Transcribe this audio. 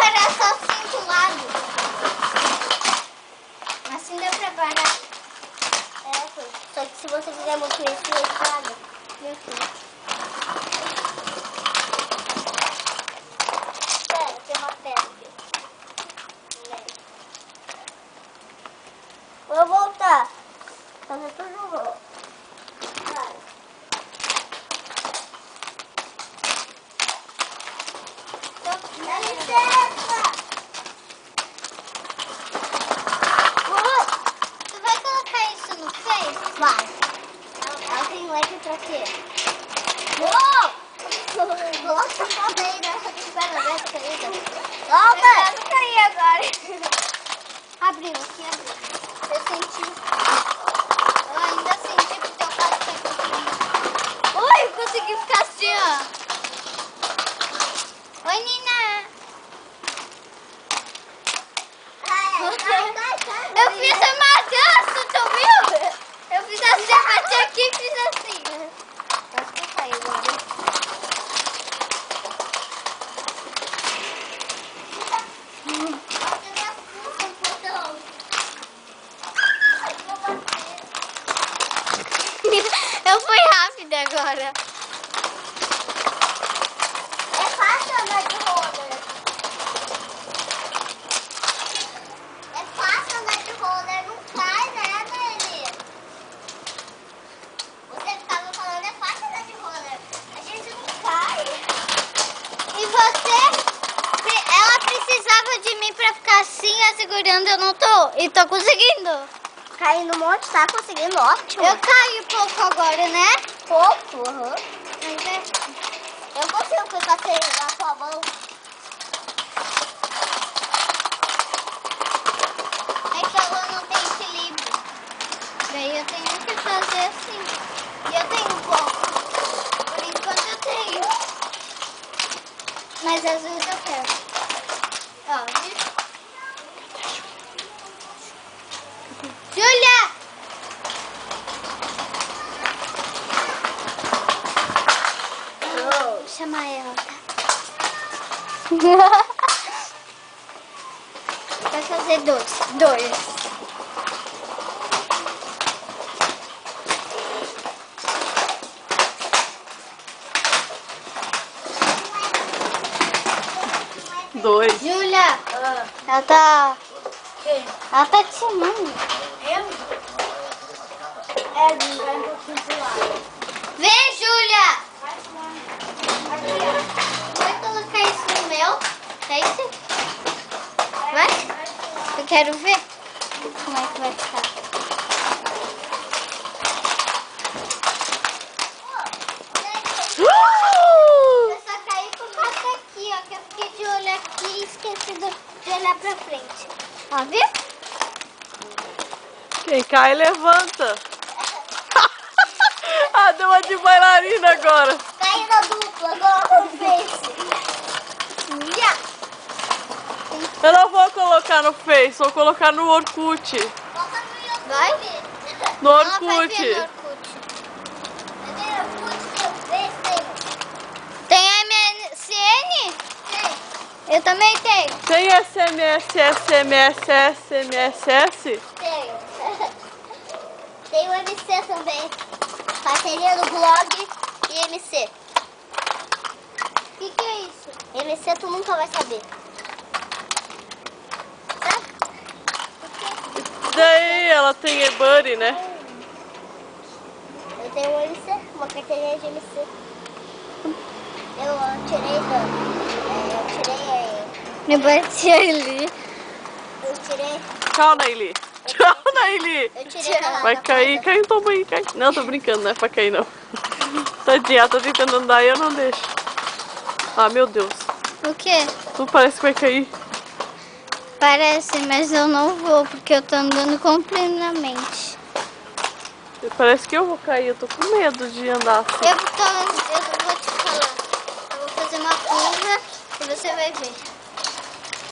agora é só assim do lado. Assim dá pra parar. Só que se você fizer muito isso, ele estraga. Meu Deus. Espera, tem uma pedra aqui. Vou voltar. Fazer tudo de novo. Vai. Dá licença! Tu vai colocar isso no Face? Vai. Ela tem like pra quê? Uou! Coloca essa foto aí, né? Espera, vai cair. Eu não caí agora. Abriu, aqui abriu. Eu senti. Eu ainda senti porque eu quase consegui. Oi, eu consegui ficar assim, ó. Oi, Nina. Eu fiz uma dança, tu viu? Eu fiz assim, bati aqui e fiz assim. Acho que caiu agora. Eu fui rápida agora. É fácil andar de roller. É fácil andar de roller, não cai, né, Dani? Você ficava falando, é fácil andar de roller. A gente não cai. E você? Ela precisava de mim pra ficar assim, segurando, eu não tô. E tô conseguindo. Caindo um monte, tá conseguindo, ótimo. Eu caio pouco agora, né? Pouco, aham. Eu consigo ficar sem na sua mão. É que ela não tem equilíbrio. Daí eu tenho que fazer assim. E eu tenho um pouco. Por enquanto eu tenho. Mas às vezes eu quero. Ó, viu? Júlia! Vou chamar ela, tá? Vai fazer dois. Dois. Júlia! Ela tá te chamando. É, vai um pouquinho pro lado. Vem, Júlia! Vai colocar isso no meu? É isso? Vai? Eu quero ver como é que vai ficar. Eu só caí por causa daqui, ó. Que eu fiquei de olho aqui e esqueci de olhar pra frente. Ó, viu? Quem cai, levanta. Ah, deu uma de bailarina agora. Caiu na dupla, agora no Face. Eu não vou colocar no Face, vou colocar no Orkut. Coloca no YouTube. Vai? No Ela vai ver no Orkut. Orkut. Cadê o Orkut? Tem o Face? Tem MSN? Tem. Eu também tenho. Tem SMS, SMS, SMS? Tem. Tem o MC também. Parceria do blog e MC. O que é isso? MC tu nunca vai saber. Sabe? Daí ela tem eBuddy, né? Eu tenho um MC, uma carteirinha de MC. Eu tirei Eu bati ali. Eu tirei. Tchau, Naili. Tchau, Naili. Eu tirei da Vai da cair, casa. cai, toma aí, cai. Não, tô brincando, não é pra cair não. Tadinha, ela tá tentando andar e eu não deixo. Ah, meu Deus. O quê? Tu parece que vai cair. Parece, mas eu não vou, porque eu tô andando completamente. Parece que eu vou cair, eu tô com medo de andar assim. Eu vou te falar. Eu vou fazer uma curva e você vai ver.